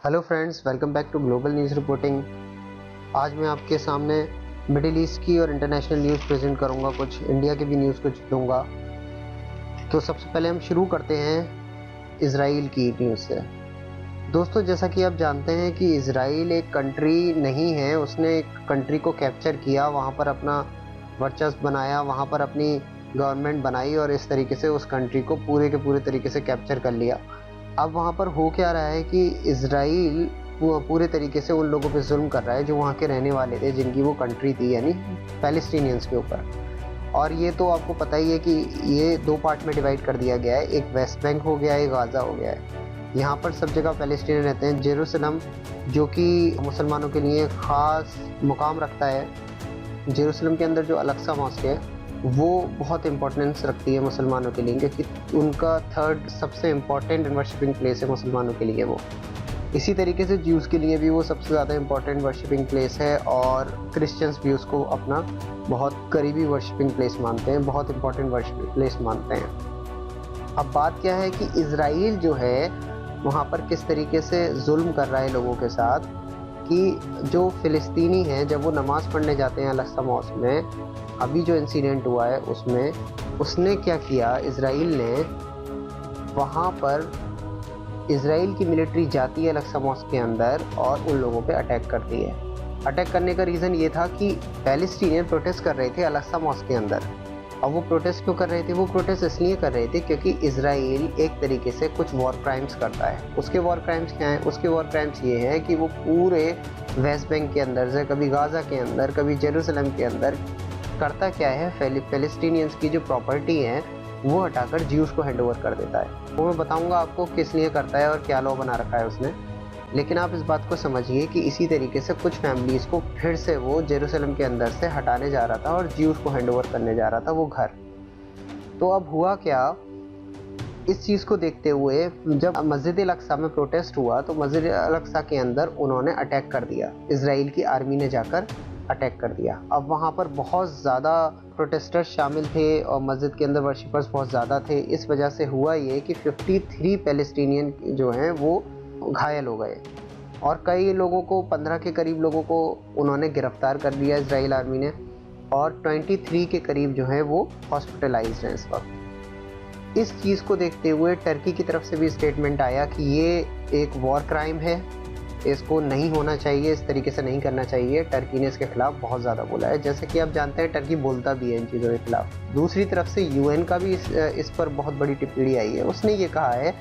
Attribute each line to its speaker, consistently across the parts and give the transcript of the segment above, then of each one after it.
Speaker 1: Hello friends, welcome back to global news reporting. आज मैं आपके सामने मिडिल ईस्ट की और इंटरनेशनल न्यूज़ प्रेजेंट करूंगा, कुछ इंडिया के भी न्यूज़ कुछ दूंगा। तो सबसे पहले हम शुरू करते हैं इज़राइल की न्यूज़ से। दोस्तों, जैसा कि आप जानते हैं कि इज़राइल एक कंट्री नहीं है, उसने एक कंट्री को कैप्चर किया, वहाँ पर अपना वर्चस्व बनाया, वहाँ पर अपनी गवर्नमेंट बनाई और इस तरीके से उस कंट्री को पूरे के पूरे तरीके से कैप्चर कर लिया। अब वहाँ पर हो क्या रहा है कि इज़राइल पूरे तरीके से उन लोगों पे जुल्म कर रहा है जो वहाँ के रहने वाले थे, जिनकी वो कंट्री थी, यानी पैलेस्टीनियंस के ऊपर। और ये तो आपको पता ही है कि ये दो पार्ट में डिवाइड कर दिया गया है, एक वेस्ट बैंक हो गया है, एक गाज़ा हो गया है। यहाँ पर सब जगह पैलेस्टीनियन रहते हैं। जेरूसलम जो कि मुसलमानों के लिए ख़ास मुकाम रखता है, जेरूसलम के अंदर जो अल-अक्सा मॉस्क है वो बहुत इंपॉर्टेंस रखती है मुसलमानों के लिए, क्योंकि उनका थर्ड सबसे इम्पॉर्टेंट वर्शिपिंग प्लेस है मुसलमानों के लिए वो। इसी तरीके से ज्यूज़ के लिए भी वो सबसे ज़्यादा इम्पॉर्टेंट वर्शिपिंग प्लेस है, और क्रिश्चियंस भी उसको अपना बहुत करीबी वर्शिपिंग प्लेस मानते हैं, बहुत इम्पॉर्टेंट वर्शिपिंग प्लेस मानते हैं। अब बात क्या है कि इज़राइल जो है वहाँ पर किस तरीके से जुल्म कर रहा है लोगों के साथ, कि जो फ़िलिस्तीनी हैं जब वो नमाज़ पढ़ने जाते हैं अल-अक्सा मॉस्क में, अभी जो इंसिडेंट हुआ है उसमें उसने क्या किया, इज़राइल ने वहाँ पर इज़राइल की मिलिट्री जाती है अल-अक्सा मॉस्क के अंदर और उन लोगों पे अटैक करती है। अटैक करने का रीज़न ये था कि पैलेस्टीनियन प्रोटेस्ट कर रहे थे अल-अक्सा मॉस्क के अंदर। अब वो प्रोटेस्ट क्यों कर रहे थे? वो प्रोटेस्ट इसलिए कर रहे थे क्योंकि इज़राइल एक तरीके से कुछ वॉर क्राइम्स करता है। उसके वॉर क्राइम्स क्या हैं? उसके वॉर क्राइम्स ये हैं कि वो पूरे वेस्ट बैंक के अंदर से, कभी गाज़ा के अंदर, कभी जेरूसलम के अंदर करता क्या है, फ़िलिस्तीनियंस की जो प्रॉपर्टी है वो हटाकर ज्यूज़ को हैंड ओवर कर देता है। वो मैं बताऊंगा आपको किस लिए करता है और क्या लॉ बना रखा है उसने। लेकिन आप इस बात को समझिए कि इसी तरीके से कुछ फैमिलीज़ को फिर से वो जेरूसलम के अंदर से हटाने जा रहा था और ज्यूज़ को हैंड ओवर करने जा रहा था वो घर। तो अब हुआ क्या, इस चीज़ को देखते हुए जब मस्जिद अल-अक्सा में प्रोटेस्ट हुआ तो मस्जिद अल-अक्सा के अंदर उन्होंने अटैक कर दिया, इज़राइल की आर्मी ने जाकर अटैक कर दिया। अब वहाँ पर बहुत ज़्यादा प्रोटेस्टर्स शामिल थे और मस्जिद के अंदर वर्शिपर्स बहुत ज़्यादा थे। इस वजह से हुआ ये कि 53 पैलेस्टीनियन जो हैं वो घायल हो गए और कई लोगों को, 15 के करीब लोगों को उन्होंने गिरफ्तार कर लिया इज़राइल आर्मी ने, और 23 के करीब जो है वो हॉस्पिटलाइज्ड हैं इस वक्त। इस चीज़ को देखते हुए टर्की की तरफ से भी स्टेटमेंट आया कि ये एक वॉर क्राइम है, इसको नहीं होना चाहिए, इस तरीके से नहीं करना चाहिए। टर्की ने इसके खिलाफ बहुत ज़्यादा बोला है। जैसे कि आप जानते हैं टर्की बोलता भी है इन चीज़ों के खिलाफ। दूसरी तरफ से यूएन का भी इस पर बहुत बड़ी टिप्पणी आई है। उसने ये कहा है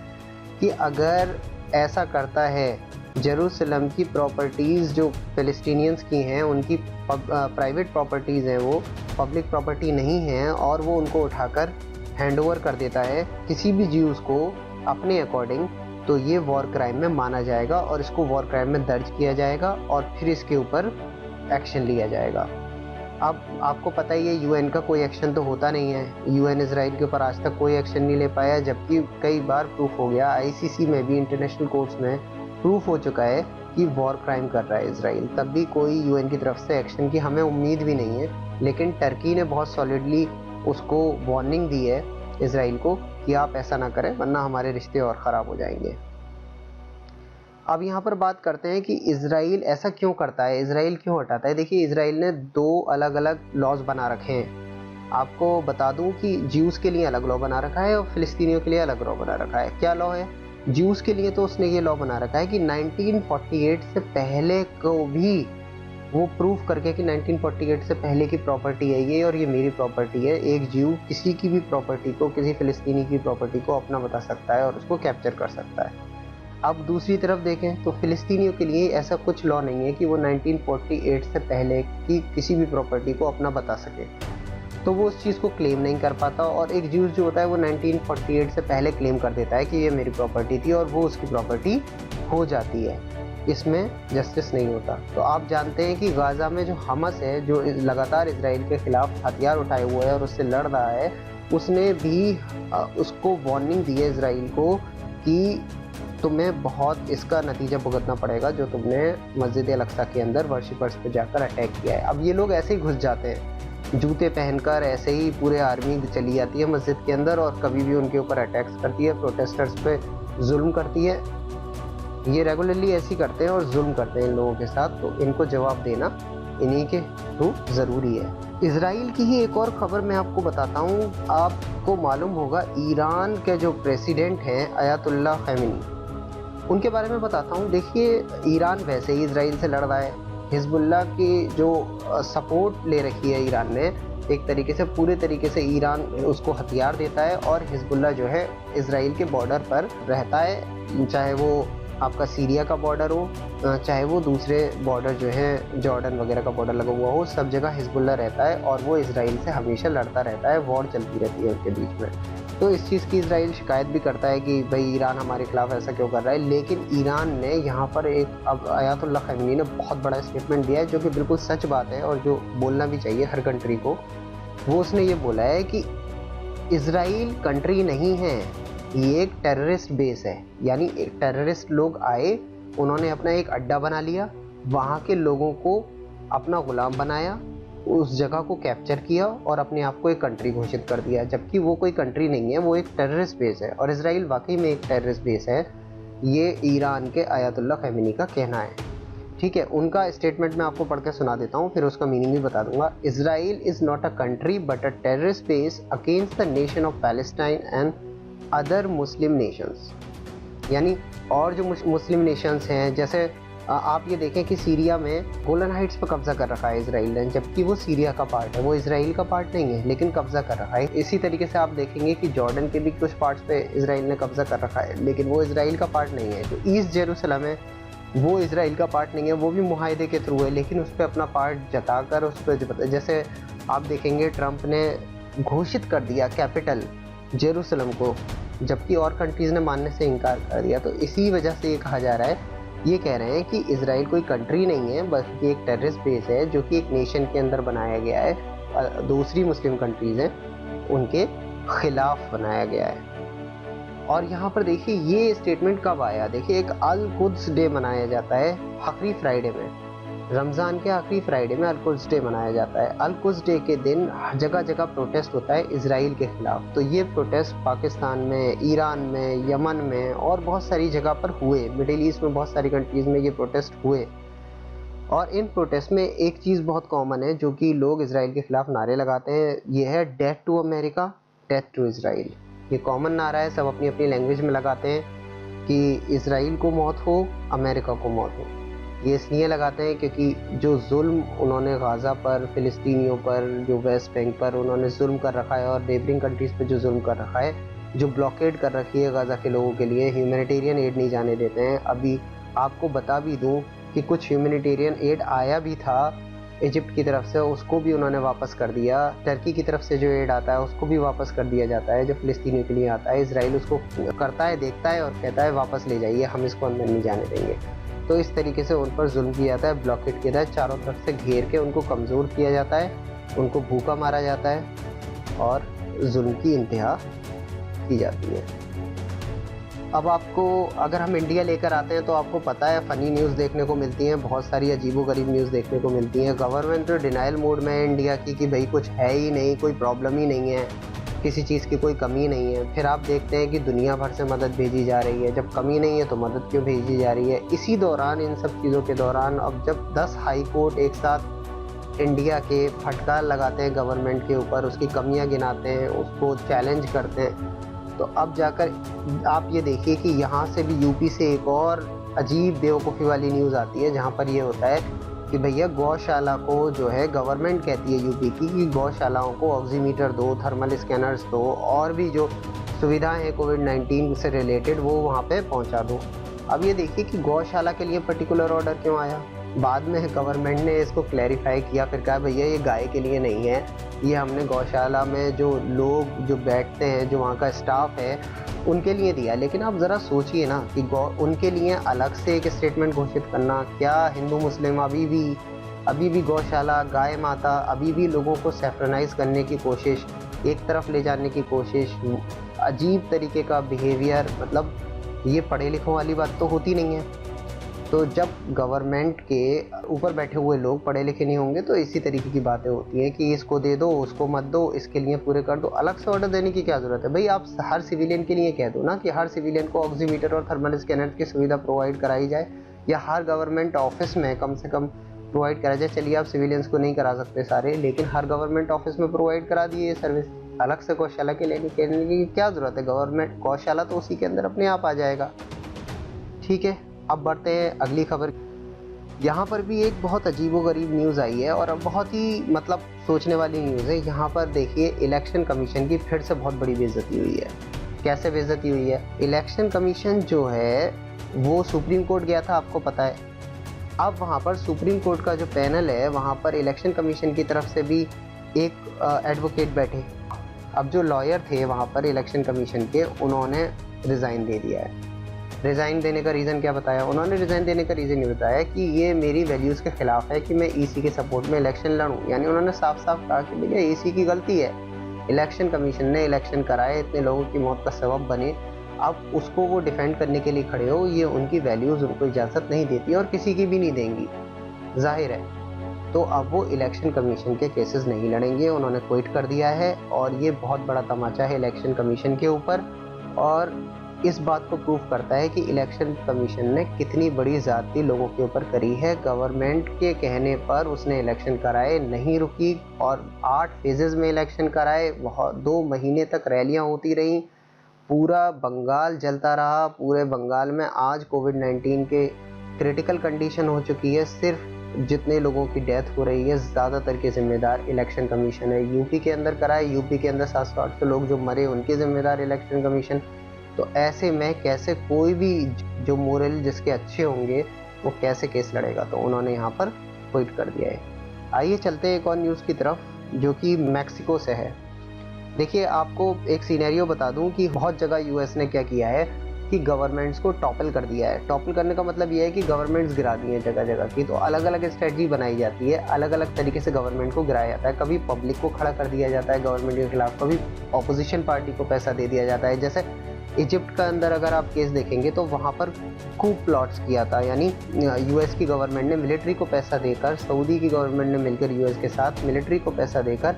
Speaker 1: कि अगर ऐसा करता है, जेरूसलम की प्रॉपर्टीज़ जो फ़िलिस्तीनियंस की हैं, उनकी प्राइवेट प्रॉपर्टीज़ हैं, वो पब्लिक प्रॉपर्टी नहीं हैं, और वो उनको उठाकर हैंड ओवर कर देता है किसी भी ज्यूज़ को अपने अकॉर्डिंग, तो ये वॉर क्राइम में माना जाएगा और इसको वॉर क्राइम में दर्ज किया जाएगा और फिर इसके ऊपर एक्शन लिया जाएगा। अब आपको पता ही है यूएन का कोई एक्शन तो होता नहीं है। यूएन इज़राइल के ऊपर आज तक कोई एक्शन नहीं ले पाया, जबकि कई बार प्रूफ हो गया, आईसीसी में भी, इंटरनेशनल कोर्ट्स में प्रूफ हो चुका है कि वॉर क्राइम कर रहा है इज़राइल। तब भी कोई यूएन की तरफ से एक्शन की हमें उम्मीद भी नहीं है। लेकिन टर्की ने बहुत सॉलिडली उसको वार्निंग दी है इज़राइल को कि आप ऐसा ना करें वरना हमारे रिश्ते और ख़राब हो जाएंगे। अब यहाँ पर बात करते हैं कि इज़राइल ऐसा क्यों करता है, इज़राइल क्यों हटाता है। देखिए, इज़राइल ने दो अलग अलग लॉज बना रखे हैं। आपको बता दूं कि ज्यूज़ के लिए अलग लॉ बना रखा है और फ़िलिस्तीनियों के लिए अलग लॉ बना रखा है। क्या लॉ है? ज्यूज़ के लिए तो उसने ये लॉ बना रखा है कि 1948 से पहले को भी वो प्रूफ करके कि 1948 से पहले की प्रॉपर्टी है ये और ये मेरी प्रॉपर्टी है। एक ज्यू किसी की भी प्रॉपर्टी को, किसी फ़िलिस्तीनी की प्रॉपर्टी को अपना बता सकता है और उसको कैप्चर कर सकता है। अब दूसरी तरफ देखें तो फ़िलिस्तीनियों के लिए ऐसा कुछ लॉ नहीं है कि वो 1948 से पहले की किसी भी प्रॉपर्टी को अपना बता सके, तो वो उस चीज़ को क्लेम नहीं कर पाता। और एक ज्यूज़ जो होता है वो 1948 से पहले क्लेम कर देता है कि ये मेरी प्रॉपर्टी थी और वो उसकी प्रॉपर्टी हो जाती है। इसमें जस्टिस नहीं होता। तो आप जानते हैं कि गाज़ा में जो हमास है, जो लगातार इज़राइल के ख़िलाफ़ हथियार उठाए हुए है और उससे लड़ रहा है, उसने भी उसको वार्निंग दी है इज़राइल को कि तुम्हें बहुत इसका नतीजा भुगतना पड़ेगा जो तुमने मस्जिद अल-अक्सा के अंदर वर्शिपर्स पे जाकर अटैक किया है। अब ये लोग ऐसे ही घुस जाते हैं, जूते पहनकर ऐसे ही पूरे आर्मी चली जाती है मस्जिद के अंदर और कभी भी उनके ऊपर अटैक्स करती है, प्रोटेस्टर्स पे जुल्म करती है। ये रेगुलरली ऐसे ही करते हैं और जुल्म करते हैं इन लोगों के साथ, तो इनको जवाब देना इन्हीं के थ्रू ज़रूरी है। इजराइल की ही एक और ख़बर मैं आपको बताता हूँ। आपको मालूम होगा ईरान के जो प्रेसिडेंट हैं अयातुल्लाह खमेनी, उनके बारे में बताता हूँ। देखिए, ईरान वैसे ही इजराइल से लड़ रहा है, हिजबुल्लाह की जो सपोर्ट ले रखी है ईरान ने, एक तरीके से पूरे तरीके से ईरान उसको हथियार देता है और हिजबुल्लाह जो है इजराइल के बॉर्डर पर रहता है, चाहे वो आपका सीरिया का बॉर्डर हो, चाहे वो दूसरे बॉर्डर जो है जॉर्डन वगैरह का बॉर्डर लगा हुआ हो, सब जगह हिजबुल्लाह रहता है और वो इजराइल से हमेशा लड़ता रहता है, वॉर चलती रहती है उनके बीच में। तो इस चीज़ की इजराइल शिकायत भी करता है कि भाई ईरान हमारे खिलाफ ऐसा क्यों कर रहा है, लेकिन ईरान ने यहाँ पर अब अयातुल्लाह खमेनी ने बहुत बड़ा स्टेटमेंट दिया है जो कि बिल्कुल सच बात है और जो बोलना भी चाहिए हर कंट्री को। वो उसने ये बोला है कि इजराइल कंट्री नहीं है, ये एक टेररिस्ट बेस है। यानी एक टेररिस्ट लोग आए, उन्होंने अपना एक अड्डा बना लिया, वहाँ के लोगों को अपना गुलाम बनाया, उस जगह को कैप्चर किया और अपने आप को एक कंट्री घोषित कर दिया, जबकि वो कोई कंट्री नहीं है, वो एक टेररिस्ट बेस है। और इजराइल वाकई में एक टेररिस्ट बेस है, ये ईरान के अयातुल्लाह खमेनी का कहना है। ठीक है, उनका स्टेटमेंट मैं आपको पढ़ के सुना देता हूँ, फिर उसका मीनिंग भी बता दूंगा। Israel is not a country but a terrorist base against the nation of Palestine and other Muslim Nations. यानी और जो मुस्लिम नेशंस हैं, जैसे आप ये देखें कि सीरिया में गोलन हाइट्स पर कब्जा कर रखा है इजराइल ने, जबकि वो सीरिया का पार्ट है, वो इजराइल का पार्ट नहीं है, लेकिन कब्जा कर रखा है। इसी तरीके से आप देखेंगे कि जॉर्डन के भी कुछ पार्ट्स पे इजराइल ने कब्जा कर रखा है, लेकिन वो इजराइल का पार्ट नहीं है। जो ईस्ट जेरूसलम है वो इजराइल का पार्ट नहीं है, वो भी मुआहदे के थ्रू है, लेकिन उस पर अपना पार्ट जताकर उस पर, जैसे आप देखेंगे ट्रंप ने घोषित कर दिया कैपिटल जेरूसलम को, जबकि और कंट्रीज़ ने मानने से इनकार कर दिया। तो इसी वजह से ये कहा जा रहा है, ये कह रहे हैं कि इजराइल कोई कंट्री नहीं है, बल्कि एक टेररिस्ट बेस है जो कि एक नेशन के अंदर बनाया गया है, दूसरी मुस्लिम कंट्रीज़ हैं उनके खिलाफ बनाया गया है। और यहाँ पर देखिए ये स्टेटमेंट कब आया, देखिए एक अल कुद्स डे मनाया जाता है आखिरी फ्राइडे में, रमज़ान के आखिरी फ्राइडे में अल कुद्स डे मनाया जाता है। अल कुद्स डे के दिन जगह जगह प्रोटेस्ट होता है इजराइल के खिलाफ। तो ये प्रोटेस्ट पाकिस्तान में, ईरान में, यमन में और बहुत सारी जगह पर हुए, मिडिल ईस्ट में बहुत सारी कंट्रीज़ में ये प्रोटेस्ट हुए। और इन प्रोटेस्ट में एक चीज़ बहुत कॉमन है जो कि लोग इजराइल के खिलाफ नारे लगाते हैं, ये है death to America, death to Israel. ये कॉमन नारा है, सब अपनी अपनी लैंग्वेज में लगाते हैं कि इजराइल को मौत हो, अमेरिका को मौत हो। ये इसलिए लगाते हैं क्योंकि जो जुल्म उन्होंने गाज़ा पर, फ़िलिस्तीनियों पर, जो वेस्ट बैंक पर उन्होंने जुल्म कर रखा है और नेबरिंग कंट्रीज़ पर जो जुल्म कर रखा है, जो ब्लॉकेड कर रखी है गाज़ा के लोगों के लिए, ह्यूमैनिटेरियन एड नहीं जाने देते हैं। अभी आपको बता भी दूँ कि कुछ ह्यूमैनिटेरियन एड आया भी था इजिप्ट की तरफ से, उसको भी उन्होंने वापस कर दिया। टर्की की तरफ से जो एड आता है उसको भी वापस कर दिया जाता है, जो फ़िलिस्तीनियों के लिए आता है। इजराइल उसको करता है, देखता है और कहता है वापस ले जाइए, हम इसको अंदर नहीं जाने देंगे। तो इस तरीके से उन पर जुल्म किया जाता है, ब्लॉकेट किया जाता है, चारों तरफ से घेर के उनको कमज़ोर किया जाता है, उनको भूखा मारा जाता है और जुल्म की इंतहा की जाती है। अब आपको अगर हम इंडिया लेकर आते हैं तो आपको पता है फ़नी न्यूज़ देखने को मिलती हैं, बहुत सारी अजीबोगरीब न्यूज़ देखने को मिलती हैं। गवर्नमेंट तो डिनाइल मोड में है इंडिया की कि भाई कुछ है ही नहीं, कोई प्रॉब्लम ही नहीं है, किसी चीज़ की कोई कमी नहीं है। फिर आप देखते हैं कि दुनिया भर से मदद भेजी जा रही है, जब कमी नहीं है तो मदद क्यों भेजी जा रही है। इसी दौरान, इन सब चीज़ों के दौरान, अब जब 10 हाई कोर्ट एक साथ इंडिया के फटकार लगाते हैं गवर्नमेंट के ऊपर, उसकी कमियां गिनाते हैं, उसको चैलेंज करते हैं, तो अब जाकर आप ये देखिए कि यहाँ से भी यूपी से एक और अजीब बेवकूफ़ी वाली न्यूज़ आती है, जहाँ पर ये होता है कि भैया गौशाला को जो है गवर्नमेंट कहती है यूपी की कि गौशालाओं को ऑक्सीमीटर दो, थर्मल स्कैनर्स दो और भी जो सुविधाएं हैं कोविड-19 से रिलेटेड वो वहाँ पे पहुँचा दो। अब ये देखिए कि गौशाला के लिए पर्टिकुलर ऑर्डर क्यों आया। बाद में गवर्नमेंट ने इसको क्लैरिफाई किया, फिर कहा भैया ये गाय के लिए नहीं है, ये हमने गौशाला में जो लोग जो बैठते हैं, जो वहाँ का स्टाफ है, उनके लिए दिया। लेकिन आप ज़रा सोचिए ना कि उनके लिए अलग से एक स्टेटमेंट घोषित करना, क्या हिंदू मुस्लिम अभी भी गौशाला, गाय माता, अभी भी लोगों को सेफ्रेनाइज करने की कोशिश, एक तरफ ले जाने की कोशिश, अजीब तरीके का बिहेवियर। मतलब ये पढ़े लिखों वाली बात तो होती नहीं है। तो जब गवर्नमेंट के ऊपर बैठे हुए लोग पढ़े लिखे नहीं होंगे तो इसी तरीके की बातें होती हैं कि इसको दे दो, उसको मत दो, इसके लिए पूरे कर दो। अलग से ऑर्डर देने की क्या ज़रूरत है भाई? आप हर सिविलियन के लिए कह दो ना कि हर सिविलियन को ऑक्सीमीटर और थर्मल स्कैनर की सुविधा प्रोवाइड कराई जाए, या हर गवर्नमेंट ऑफिस में कम से कम प्रोवाइड करा जाए। चलिए आप सिविलियंस को नहीं करा सकते सारे, लेकिन हर गवर्नमेंट ऑफिस में प्रोवाइड करा दिए ये सर्विस। अलग से गौशाला के लेने की क्या ज़रूरत है? गवर्नमेंट गौशाला तो उसी के अंदर अपने आप आ जाएगा। ठीक है, अब बढ़ते हैं अगली खबर। यहाँ पर भी एक बहुत अजीबोगरीब न्यूज़ आई है और बहुत ही मतलब सोचने वाली न्यूज़ है। यहाँ पर देखिए, इलेक्शन कमीशन की फिर से बहुत बड़ी बेइज्जती हुई है। कैसे बेइज्जती हुई है? इलेक्शन कमीशन जो है वो सुप्रीम कोर्ट गया था, आपको पता है। अब वहाँ पर सुप्रीम कोर्ट का जो पैनल है, वहाँ पर इलेक्शन कमीशन की तरफ से भी एक एडवोकेट बैठे। अब जो लॉयर थे वहाँ पर इलेक्शन कमीशन के, उन्होंने रिज़ाइन दे दिया है। रिज़ाइन देने का रीज़न क्या बताया उन्होंने? रिज़ाइन देने का रीज़न ये बताया कि ये मेरी वैल्यूज़ के ख़िलाफ़ है कि मैं ईसी के सपोर्ट में इलेक्शन लड़ूं। यानी उन्होंने साफ साफ कहा कि भैया ईसी की गलती है, इलेक्शन कमीशन ने इलेक्शन कराए, इतने लोगों की मौत का सबब बने, अब उसको वो डिफेंड करने के लिए खड़े हो, ये उनकी वैल्यूज़ उनको इजाज़त नहीं देती और किसी की भी नहीं देंगी, जाहिर है। तो अब वो इलेक्शन कमीशन के केसेस नहीं लड़ेंगे, उन्होंने क्विट कर दिया है। और ये बहुत बड़ा तमाचा है इलेक्शन कमीशन के ऊपर, और इस बात को प्रूव करता है कि इलेक्शन कमीशन ने कितनी बड़ी ज़्यादती लोगों के ऊपर करी है। गवर्नमेंट के कहने पर उसने इलेक्शन कराए, नहीं रुकी, और 8 फेजेस में इलेक्शन कराए। 2 महीने तक रैलियां होती रहीं, पूरा बंगाल जलता रहा। पूरे बंगाल में आज कोविड-19 के क्रिटिकल कंडीशन हो चुकी है। सिर्फ जितने लोगों की डेथ हो रही है, ज़्यादातर के जिम्मेदार इलेक्शन कमीशन है। यूपी के अंदर कराए, यूपी के अंदर 700-800 लोग जो मरे, उनके जिम्मेदार इलेक्शन कमीशन। तो ऐसे में कैसे कोई भी जो मोरल जिसके अच्छे होंगे वो कैसे केस लड़ेगा? तो उन्होंने यहाँ पर क्विट कर दिया है। आइए चलते हैं एक और न्यूज़ की तरफ जो कि मैक्सिको से है। देखिए, आपको एक सिनेरियो बता दूं कि बहुत जगह यूएस ने क्या किया है कि गवर्नमेंट्स को टॉपल कर दिया है। टॉपल करने का मतलब ये है कि गवर्नमेंट्स गिरा दी हैं जगह जगह की। तो अलग अलग स्ट्रेटजी बनाई जाती है, अलग अलग तरीके से गवर्नमेंट को गिराया जाता है। कभी पब्लिक को खड़ा कर दिया जाता है गवर्नमेंट के खिलाफ, कभी ऑपोजिशन पार्टी को पैसा दे दिया जाता है। जैसे इजिप्ट का अंदर अगर आप केस देखेंगे तो वहाँ पर कूप प्लॉट्स किया था, यानी यूएस की गवर्नमेंट ने मिलिट्री को पैसा देकर, सऊदी की गवर्नमेंट ने मिलकर यूएस के साथ मिलिट्री को पैसा देकर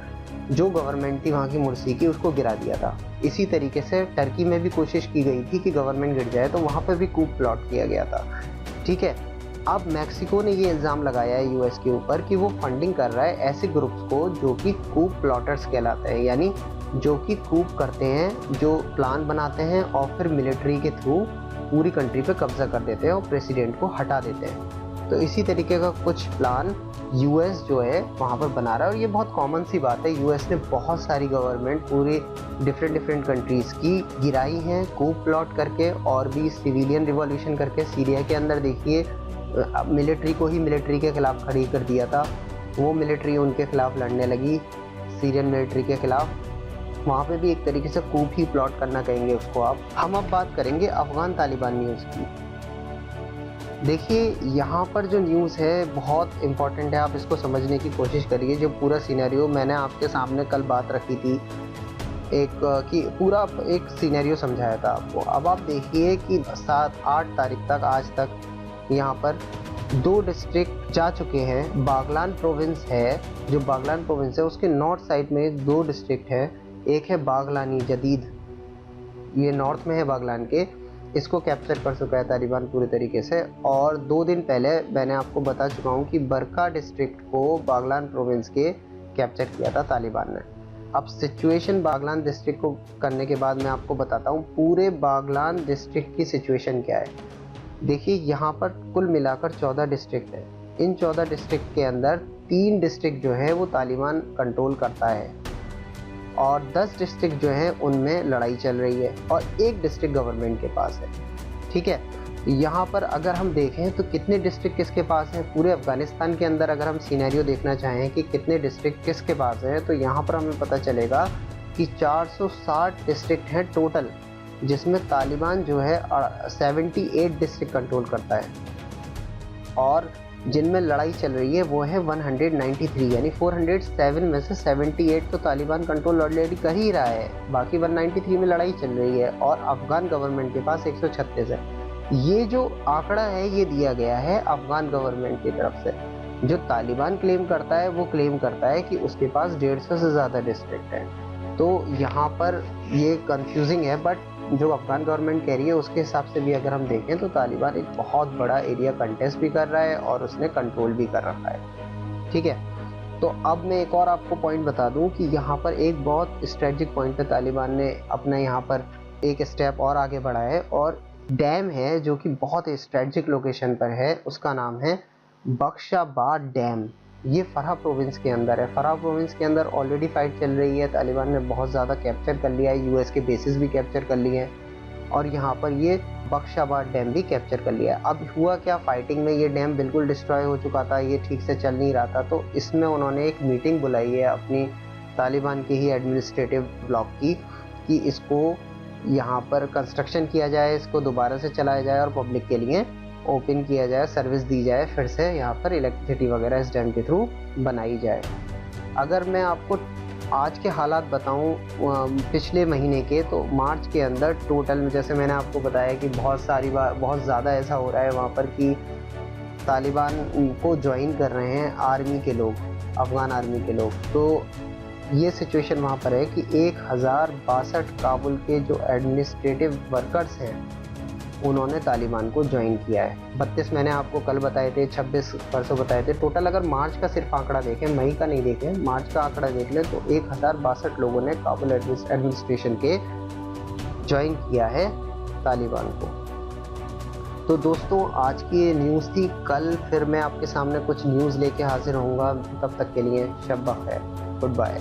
Speaker 1: जो गवर्नमेंट थी वहाँ की मुर्सी की, उसको गिरा दिया था। इसी तरीके से टर्की में भी कोशिश की गई थी कि गवर्नमेंट गिर जाए, तो वहाँ पर भी कूप प्लॉट किया गया था। ठीक है, अब मैक्सिको ने ये इल्ज़ाम लगाया है यूएस के ऊपर कि वो फंडिंग कर रहा है ऐसे ग्रुप्स को जो कि कूप प्लॉटर्स कहलाते हैं, यानी जो कि कूप करते हैं, जो प्लान बनाते हैं और फिर मिलिट्री के थ्रू पूरी कंट्री पे कब्जा कर देते हैं और प्रेसिडेंट को हटा देते हैं। तो इसी तरीके का कुछ प्लान यूएस जो है वहाँ पर बना रहा है, और ये बहुत कॉमन सी बात है। यूएस ने बहुत सारी गवर्नमेंट पूरे डिफरेंट कंट्रीज़ की गिराई हैं कूप प्लॉट करके, और भी सिविलियन रिवॉल्यूशन करके। सीरिया के अंदर देखिए, मिलिट्री को ही मिलिट्री के खिलाफ खड़ी कर दिया था, वो मिलिट्री उनके खिलाफ लड़ने लगी, सीरियन मिलिट्री के खिलाफ। वहाँ पे भी एक तरीके से कूप ही प्लॉट करना कहेंगे उसको आप। हम अब बात करेंगे अफगान तालिबान न्यूज़ की। देखिए, यहाँ पर जो न्यूज़ है बहुत इम्पॉर्टेंट है, आप इसको समझने की कोशिश करिए। जो पूरा सिनेरियो मैंने आपके सामने कल बात रखी थी एक कि पूरा एक सिनेरियो समझाया था आपको। अब आप देखिए कि 7-8 तारीख तक, आज तक यहाँ पर 2 डिस्ट्रिक्ट जा चुके हैं। बागलान प्रोविंस है, जो बागलान प्रोविंस है उसके नॉर्थ साइड में 2 डिस्ट्रिक्ट है। एक है बागलानी जदीद, ये नॉर्थ में है बागलान के, इसको कैप्चर कर चुका है तालिबान पूरे तरीके से। और 2 दिन पहले मैंने आपको बता चुका हूँ कि बरका डिस्ट्रिक्ट को बागलान प्रोविंस के कैप्चर किया था तालिबान ने। अब सिचुएशन बागलान डिस्ट्रिक्ट को करने के बाद मैं आपको बताता हूँ पूरे बागलान डिस्ट्रिक्ट की सिचुएशन क्या है। देखिए, यहाँ पर कुल मिलाकर 14 डिस्ट्रिक्ट है। इन 14 डिस्ट्रिक्ट के अंदर 3 डिस्ट्रिक्ट जो है वो तालिबान कंट्रोल करता है, और 10 डिस्ट्रिक्ट जो हैं उनमें लड़ाई चल रही है, और 1 डिस्ट्रिक्ट गवर्नमेंट के पास है। ठीक है, यहाँ पर अगर हम देखें तो कितने डिस्ट्रिक्ट किसके पास हैं पूरे अफ़गानिस्तान के अंदर, अगर हम सिनेरियो देखना चाहें कि कितने डिस्ट्रिक्ट किसके पास हैं, तो यहाँ पर हमें पता चलेगा कि 460 डिस्ट्रिक्ट हैं टोटल, जिसमें तालिबान जो है 78 डिस्ट्रिक्ट कंट्रोल करता है, और जिनमें लड़ाई चल रही है वो है 193, यानी 407 में से 78 तो तालिबान कंट्रोल ऑलरेडी कर ही रहा है, बाकी 193 में लड़ाई चल रही है। और अफगान गवर्नमेंट के पास 136 है। ये जो आंकड़ा है ये दिया गया है अफगान गवर्नमेंट की तरफ से। जो तालिबान क्लेम करता है वो क्लेम करता है कि उसके पास 150 से ज़्यादा डिस्ट्रिक्ट है। तो यहाँ पर ये कंफ्यूजिंग है, बट जो अफगान गवर्नमेंट कह रही है उसके हिसाब से भी अगर हम देखें तो तालिबान एक बहुत बड़ा एरिया कंटेस्ट भी कर रहा है और उसने कंट्रोल भी कर रखा है। ठीक है, तो अब मैं एक और आपको पॉइंट बता दूं कि यहाँ पर एक बहुत स्ट्रेटजिक पॉइंट पे तालिबान ने अपना यहाँ पर एक स्टेप और आगे बढ़ा है, और डैम है जो कि बहुत स्ट्रेटजिक लोकेशन पर है। उसका नाम है बख्शाबाद डैम। ये फरहा प्रोविंस के अंदर है। फरहा प्रोविंस के अंदर ऑलरेडी फाइट चल रही है, तालिबान ने बहुत ज़्यादा कैप्चर कर लिया है, यूएस के बेसिस भी कैप्चर कर लिए हैं और यहाँ पर ये बख्शाबाद डैम भी कैप्चर कर लिया है। अब हुआ क्या, फाइटिंग में ये डैम बिल्कुल डिस्ट्रॉय हो चुका था, ये ठीक से चल नहीं रहा था। तो इसमें उन्होंने एक मीटिंग बुलाई है अपनी तालिबान की ही एडमिनिस्ट्रेटिव ब्लॉक की कि इसको यहाँ पर कंस्ट्रक्शन किया जाए, इसको दोबारा से चलाया जाए और पब्लिक के लिए ओपन किया जाए, सर्विस दी जाए, फिर से यहाँ पर इलेक्ट्रिसिटी वगैरह इस डैम के थ्रू बनाई जाए। अगर मैं आपको आज के हालात बताऊं पिछले महीने के, तो मार्च के अंदर टोटल, जैसे मैंने आपको बताया कि बहुत ज़्यादा ऐसा हो रहा है वहाँ पर कि तालिबान को ज्वाइन कर रहे हैं आर्मी के लोग, अफगान आर्मी के लोग। तो ये सिचुएशन वहाँ पर है कि 1062 काबुल के जो एडमिनिस्ट्रेटिव वर्कर्स हैं उन्होंने तालिबान को ज्वाइन किया है। 32 मैंने आपको कल बताए थे, 26 परसों बताए थे। टोटल अगर मार्च का सिर्फ आंकड़ा देखें, मई का नहीं देखें, मार्च का आंकड़ा देख लें तो 1062 लोगों ने काबुल एडमिनिस्ट्रेशन के ज्वाइन किया है तालिबान को। तो दोस्तों आज की ये न्यूज़ थी। कल फिर मैं आपके सामने कुछ न्यूज़ लेके हाजिर होऊंगा। तब तक के लिए शब बखैर, गुड बाय।